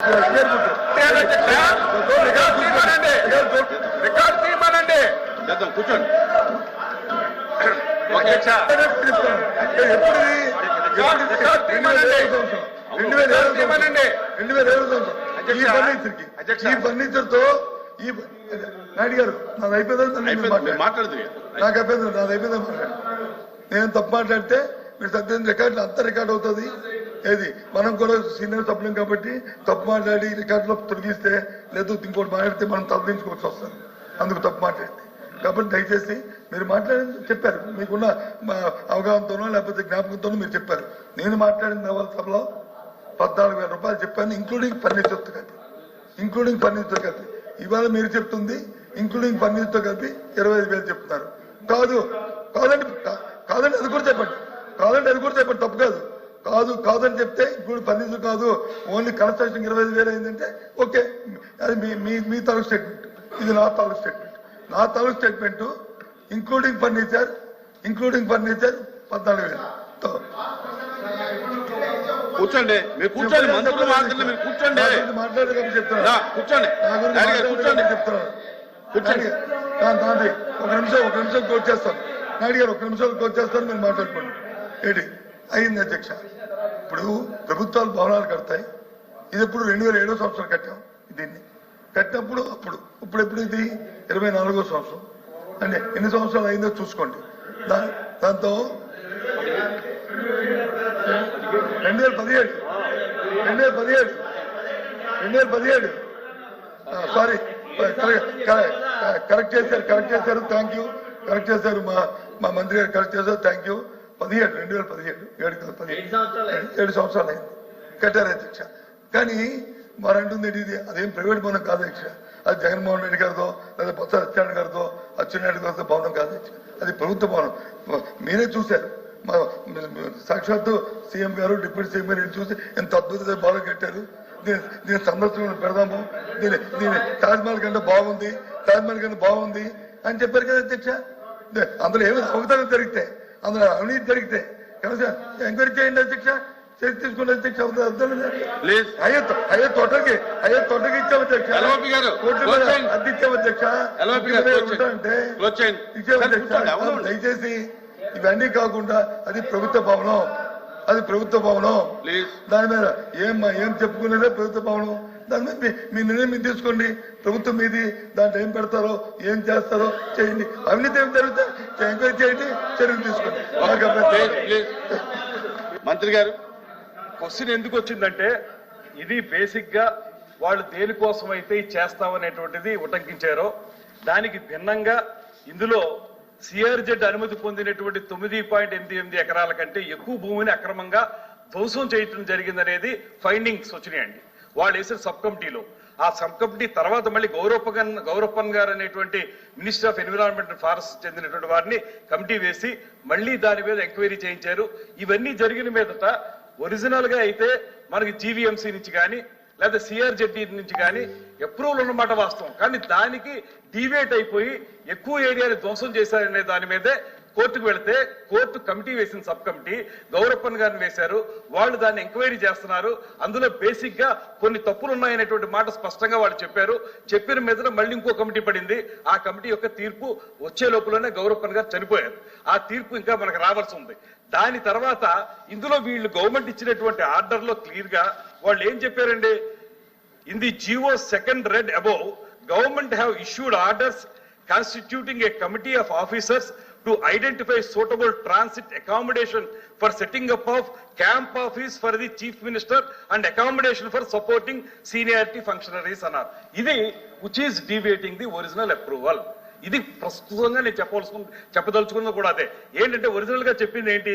కూర్చోండి. ఈ ఫర్నిచర్ తో ఈ నాయుడు గారు నాది అయిపోయింది మాట్లాడుతుంది. నాకు అయిపోయింది, నాది అయిపోయింది. నేను తప్పు మాట్లాడితే మీరు సత్యం రికార్డులు అంతా రికార్డ్ అవుతుంది. ఏది మనం కూడా సీనియర్ సభ్యులం కాబట్టి తప్పు మాట్లాడి రికార్డులో తొలగిస్తే లేదు ఇంకోటి మాట్లాడితే మనం తొలగించుకోవాల్సి వస్తుంది. అందుకు తప్పు మాట్లాడింది కాబట్టి దయచేసి మీరు మాట్లాడింది చెప్పారు, మీకున్న అవగాహనతోనో లేకపోతే జ్ఞాపకంతోనో మీరు చెప్పారు. నేను మాట్లాడిన నవల సభలో 14,000 రూపాయలు చెప్పాను, ఇంక్లూడింగ్ ఫర్నిచర్తో కలిపి. ఇవాళ మీరు చెప్తుంది ఇంక్లూడింగ్ ఫర్నిచర్తో కలిపి 25,000 చెప్తున్నారు. కాదండి అది కూడా చెప్పండి. తప్పు కాదని చెప్తే ఇప్పుడు ఫర్నిచర్ కాదు, ఓన్లీ కన్స్ట్రక్షన్ 25,000 అయిందంటే ఓకే, అది మీ తాలూకు స్టేట్మెంట్, ఇది నా తాలూకు స్టేట్మెంట్. Including furniture 14,000. కూర్చోండి, మీరు కూర్చోండి, మంత్రులు మాట్లాడండి, మీరు కూర్చోండి, మాట్లాడేది చెప్తున్నా. కూర్చోండి, చెప్తున్నాను. ఒక నిమిషం కోట్ చేస్తాను. నాయుడు గారు 1 నిమిషం కోట్ చేస్తాను, మీరు మాట్లాడుకోండి. ఏంటి అయింది అధ్యక్ష? ఇప్పుడు ప్రభుత్వాలు భవనాలు కడతాయి. ఇది ఎప్పుడు 2007వ సంవత్సరం కట్టాం. దీన్ని కట్టినప్పుడు ఇప్పుడు ఎప్పుడు ఇది 24వ సంవత్సరం. అంటే ఎన్ని సంవత్సరాలు అయిందో చూసుకోండి. దాంతో 2017 సారీ కరెక్ట్ చేశారు. Thank you. కరెక్ట్ చేశారు మా మంత్రి గారు, కరెక్ట్ చేశారు. Thank you. 2017 7 సంవత్సరాలు అయింది కట్టారు అధ్యక్ష. కానీ వారు అంటుంది ఇది అదేం ప్రైవేట్ భవనం కాదు అధ్యక్ష, అది జగన్మోహన్ రెడ్డి గారితో లేదా బొత్స సత్యనారాయణ గారితో అచ్చెన్నాయుడు గారితో భవనం కాదు అధ్యక్ష, అది ప్రభుత్వ భవనం. మీరే చూశారు, సాక్షాత్తు సీఎం గారు డిప్యూటీ సీఎం గారు చూసి ఎంత అద్భుతమైన భవనం కట్టారు, దీని సందర్శన పెడదాము, దీని తాజ్మహల్ కంటే బాగుంది అని చెప్పారు కదా అధ్యక్ష. అందులో ఏమి అవకతవకలు జరిగితే, అందులో అవినీతి జరిగితే కనుక ఎంక్వైరీ చేయండి అధ్యక్ష, చర్య తీసుకున్న అధ్యక్ష. అయ్యే తోటకి ఇచ్చాము అధ్యక్ష, అద్దె ఇచ్చాము అధ్యక్ష. అంటే దయచేసి ఇవన్నీ కాకుండా అది ప్రభుత్వ భవనం, దాని మీద ఏం చెప్పుకునేదే ప్రభుత్వ భవనం. దాని మీద మీ నిర్ణయం మీరు తీసుకోండి. ప్రభుత్వం మీది, దాంట్లో ఏం పెడతారో ఏం చేస్తారో చేయండి. అవినీతి ఏం జరిగితే ఎంక్వైరీ చేయండి, చర్యలు తీసుకోండి. మంత్రి గారు క్వశ్చన్ ఎందుకు వచ్చిందంటే, ఇది బేసిక్ గా వాళ్ళు దేనికోసం అయితే చేస్తామనేటువంటిది ఉటంకించారో దానికి భిన్నంగా ఇందులో సిఆర్జెడ్ అనుమతి పొందినటువంటి 9.88 ఎకరాల కంటే ఎక్కువ భూమిని అక్రమంగా ధ్వంసం చేయటం జరిగిందనేది ఫైండింగ్స్ వచ్చినాయండి వాళ్ళు వేసిన సబ్ కమిటీలో. ఆ సబ్ కమిటీ తర్వాత మళ్ళీ గౌరప్పన్ గారు అనేటువంటి minister of environment and forest చెందినటువంటి వారిని కమిటీ వేసి మళ్ళీ దాని మీద ఎంక్వైరీ చేయించారు. ఇవన్నీ జరిగిన మీదట ఒరిజినల్ గా అయితే మనకి జీవీఎంసీ నుంచి కానీ లేదా సిఆర్జెడ్డి నుంచి కానీ అప్రూవల్ ఉన్నమాట వాస్తవం. కానీ దానికి డీవియేట్ అయిపోయి ఎక్కువ ఏరియాని ధ్వంసం చేశారనే దాని మీదే కోర్టుకు వెళితే కోర్టు కమిటీ వేసిన సబ్ కమిటీ గౌరప్పన్ గారిని వేశారు. వాళ్ళు దాన్ని ఎంక్వైరీ చేస్తున్నారు. అందులో బేసిక్ గా కొన్ని తప్పులు ఉన్నాయనేటువంటి మాట స్పష్టంగా వాళ్ళు చెప్పారు. చెప్పిన మీద మళ్ళీ ఇంకో కమిటీ పడింది. ఆ కమిటీ యొక్క తీర్పు వచ్చే లోపలనే గౌరప్పన్ గారు చనిపోయారు. ఆ తీర్పు ఇంకా మనకు రావాల్సి ఉంది. దాని తర్వాత ఇందులో వీళ్ళు గవర్నమెంట్ ఇచ్చినటువంటి ఆర్డర్ లో క్లియర్ గా వాళ్ళు ఏం చెప్పారండి, in the GO second read above government have issued orders constituting a committee of officers to identify suitable transit accommodation for setting up of camp office for the chief minister and accommodation for supporting seniority functionaries అన్నారు. ఇది which is deviating the original approval. ఇది ప్రస్తుతంగా నేను చెప్పదలుచుకున్నది కూడా అదే. ఏంటంటే original గా చెప్పింది ఏంటి,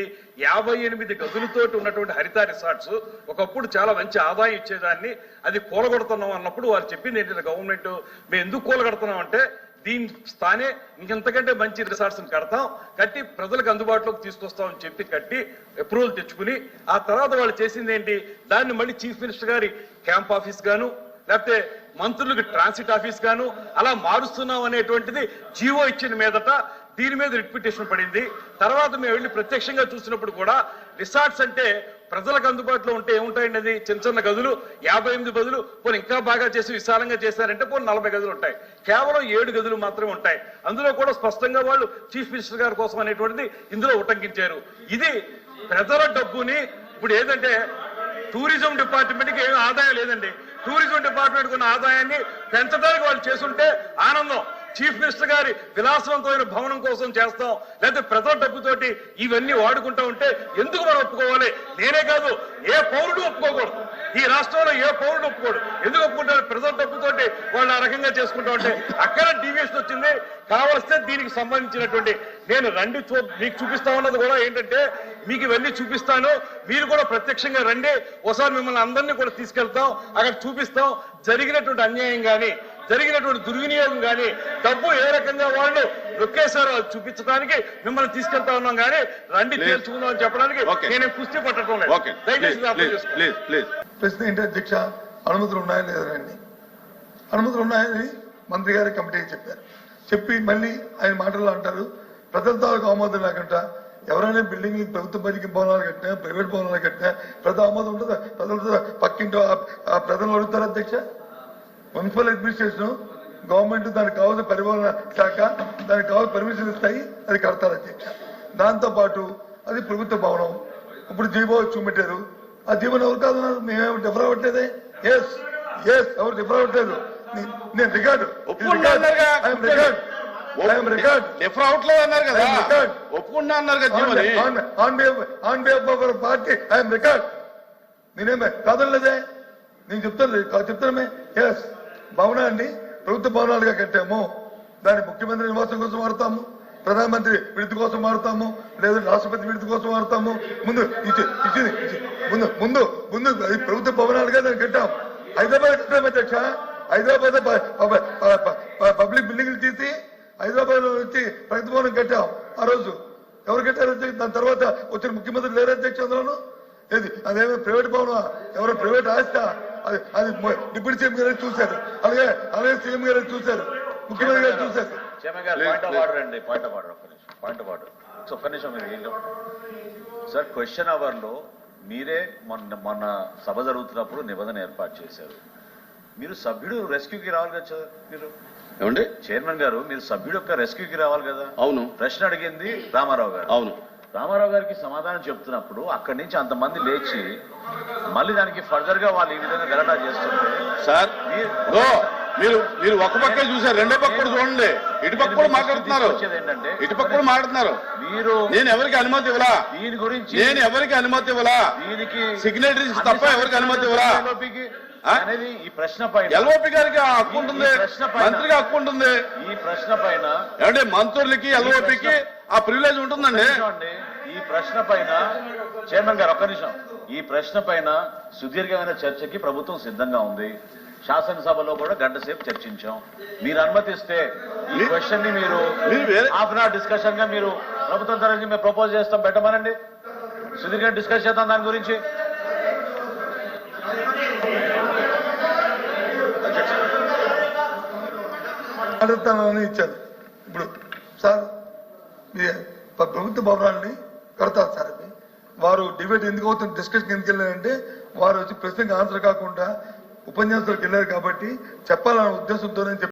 58 గదులతోటి ఉన్నటువంటి హరిత రిసార్ట్స్ ఒకప్పుడు చాలా మంచి ఆదాయం ఇచ్చేదాన్ని, అది కూలగొడుతున్నాం అన్నప్పుడు వారు చెప్పింది ఏంటంటే గవర్నమెంట్ మేము ఎందుకు కూలగొడుతున్నాం అంటే దీని స్థానే ఇంకెంతకంటే మంచి రిసార్ట్స్ కడతాం, కట్టి ప్రజలకు అందుబాటులోకి తీసుకొస్తామని చెప్పి కట్టి అప్రూవల్ తెచ్చుకుని ఆ తర్వాత వాళ్ళు చేసింది ఏంటి, దాన్ని మళ్ళీ చీఫ్ మినిస్టర్ గారి క్యాంప్ ఆఫీస్ గాను లేకపోతే మంత్రులకు ట్రాన్సిట్ ఆఫీస్ గాను అలా మారుస్తున్నాం అనేటువంటిది జీవో ఇచ్చిన మీదట దీని మీద రిట్ పిటిషన్ పడింది. తర్వాత మేము వెళ్ళి ప్రత్యక్షంగా చూసినప్పుడు కూడా రిసార్ట్స్ అంటే ప్రజలకు అందుబాటులో ఉంటే ఏముంటాయండి? అది చిన్న చిన్న గదులు 58 బదులు పోనీ ఇంకా బాగా చేసి విశాలంగా చేశారంటే పోనీ 40 గదులు ఉంటాయి. కేవలం 7 గదులు మాత్రమే ఉంటాయి. అందులో కూడా స్పష్టంగా వాళ్ళు చీఫ్ మినిస్టర్ గారి కోసం అనేటువంటిది ఇందులో ఉటంకించారు. ఇది ప్రజల డబ్బుని ఇప్పుడు ఏదంటే టూరిజం డిపార్ట్మెంట్కి ఏమీ ఆదాయం లేదండి. టూరిజం డిపార్ట్మెంట్ ఉన్న ఆదాయాన్ని పెంచడానికి వాళ్ళు చేస్తుంటే ఆనందం. చీఫ్ మినిస్టర్ గారి విలాసవంతమైన భవనం కోసం చేస్తాం, లేకపోతే ప్రజల డబ్బుతోటి ఇవన్నీ వాడుకుంటా ఉంటే ఎందుకు మనం ఒప్పుకోవాలి? నేనే కాదు, ఏ పౌరుడు ఒప్పుకోకూడదు. ఈ రాష్ట్రంలో ఏ పౌరుడు ఒప్పుకోడు. ఎందుకు ఒప్పుకుంటారు? ప్రజల డబ్బుతోటి వాళ్ళు ఆ రకంగా చేసుకుంటా ఉంటే అక్కడ డీవియేషన్ వచ్చింది. కావలిస్తే దీనికి సంబంధించినటువంటి నేను రండి మీకు చూపిస్తా ఉన్నది కూడా ఏంటంటే, మీకు ఇవన్నీ చూపిస్తాను, మీరు కూడా ప్రత్యక్షంగా రండి, ఒకసారి మిమ్మల్ని అందరినీ కూడా తీసుకెళ్తాం, అక్కడ చూపిస్తాం జరిగినటువంటి అన్యాయం కానీ జరిగినటువంటి దుర్వినియోగం కానీ డబ్బు ఏ రకంగా వాళ్ళు నొక్కేశారో అది చూపించడానికి మిమ్మల్ని తీసుకెళ్తా ఉన్నాం. కానీ రండి తేల్చుకుందాం అని చెప్పడానికి నేను కుస్తీ పట్టడం లేదు. దయచేసి అర్థం చేసుకోండి. ప్రశ్న ఏంటి అధ్యక్ష, అనుమతులు ఉన్నాయా లేదండి? అనుమతులు ఉన్నాయని మంత్రి గారి కమిటీకి చెప్పారు. చెప్పి మళ్ళీ ఆయన మాటల్లో అంటారు ప్రజల తాలూకు ఆమోదం లేకుండా ఎవరైనా బిల్డింగ్ ప్రభుత్వ బడికి భవనాలు కట్టినా ప్రైవేట్ భవనాలు కట్టినా ప్రజల ఆమోదం ఉంటుందా? ప్రజలతో పక్కింటో ఆ ప్రజలు అడుగుతారు అధ్యక్ష. మున్సిపల్ అడ్మినిస్ట్రేషన్ గవర్నమెంట్ దానికి కావాల్సిన పరిపాలన శాఖ దానికి కావాల్సిన పర్మిషన్ ఇస్తాయి, అది కడతారు అధ్యక్ష. దాంతో పాటు అది ప్రభుత్వ భవనం. ఇప్పుడు జీవో చూపెట్టారు. ఆ జీవోని ఎవరు కాదు, మేమేమి డిఫర్ అవ్వట్లేదే. ఎస్ ఎవరు డిఫర్ అవ్వట్లేదు. నేను రికార్డు డిఫర్ అవట్లేదు అన్నారు కదా, ఒప్పుకుంటా అన్నారు కదా పార్టీ ఐఎమ్ రికార్డ్. నేనేమే కాదలేదే, నేను చెప్తానమే. ఎస్ భవనాన్ని ప్రభుత్వ భవనాలుగా కట్టాము, దాన్ని ముఖ్యమంత్రి నివాసం కోసం వాడతాము, ప్రధానమంత్రి విడుదల కోసం వాడతాము, లేదా రాష్ట్రపతి విడుదల కోసం వాడతాము. ముందు అది ప్రభుత్వ భవనాలుగా దాన్ని కట్టాం. హైదరాబాద్ కట్టాము అధ్యక్ష. హైదరాబాద్ పబ్లిక్ బిల్డింగ్లు తీసి హైదరాబాద్ లో వచ్చి ప్రగతి భవనం కట్టాం. ఆ రోజు ఎవరు కట్టారు అధ్యక్ష? దాని తర్వాత వచ్చిన ముఖ్యమంత్రి లేరు అధ్యక్ష. అందులోను ఏది అదేమో ప్రైవేట్ భవనం, ఎవరో ప్రైవేట్ ఆస్తా, అది డిప్యూటీ సీఎం గారు చూశారు, అలాగే సీఎం గారు చూశారు, ముఖ్యమంత్రి గారు చూశారు. సార్ క్వశ్చన్ అవర్ లో మీరే మొన్న సభ జరుగుతున్నప్పుడు నిబంధన ఏర్పాటు చేశారు. మీరు సభ్యుడు రెస్క్యూకి రావాలి కదా సార్. మీరు ఏమండి చైర్మన్ గారు, మీరు సభ్యుడు యొక్క రెస్క్యూకి రావాలి కదా. అవును. ప్రశ్న అడిగింది రామారావు గారు. అవును. రామారావు గారికి సమాధానం చెప్తున్నప్పుడు అక్కడి నుంచి అంతమంది లేచి మళ్ళీ దానికి ఫర్దర్ గా వాళ్ళు ఈ విధంగా గలాటా చేస్తుంటే సార్ మీరు ఒక పక్కే చూసారు, రెండో పక్క కూడా చూడండి. ఇటు పక్క కూడా మాట్లాడుతున్నారు, ఏంటంటే ఇటు పక్క కూడా మాట్లాడుతున్నారు. మీరు నేను ఎవరికి అనుమతి ఇవ్వలా, దీని గురించి నేను ఎవరికి అనుమతి ఇవ్వలా, దీనికి సిగ్నేటరీస్ తప్ప ఎవరికి అనుమతి ఇవ్వలా అనేది ఈ ప్రశ్న పైన ఎల్ఓపి గారికి హక్కు ఉంటుంది, మంత్రికి హక్కు ఉంటుంది. ఈ ప్రశ్న పైన ఏమంటే మంత్రులకి ఎల్ఓపికి ఆ ప్రివిలేజ్ ఉంటుందండి. ఈ ప్రశ్న పైన చైర్మన్ గారు ఒక్క నిమిషం, ఈ ప్రశ్న పైన సుదీర్ఘమైన చర్చకి ప్రభుత్వం సిద్ధంగా ఉంది. శాసనసభలో కూడా గంట సేపు చర్చించాం. మీరు అనుమతిస్తే ఈ క్వశ్చన్ ని మీరు హాఫ్ అన్ అవర్ డిస్కషన్ గా మీరు ప్రభుత్వం తరఫు మేము ప్రపోజ్ చేస్తాం, పెట్టమనండి. సుదీర్ఘ డిస్కస్ చేద్దాం దాని గురించి. అడుగుతానని ఇచ్చారు. ఇప్పుడు సార్ ప్రభుత్వ భవనాన్ని కడతారు సార్. అది వారు డిబేట్ ఎందుకు అవుతుంది, డిస్కషన్ ఎందుకు వెళ్ళారంటే వారు వచ్చి ప్రశ్నకి ఆన్సర్ కాకుండా ఉపన్యాసాలకు వెళ్ళారు కాబట్టి చెప్పాలనే ఉద్దేశంతోనే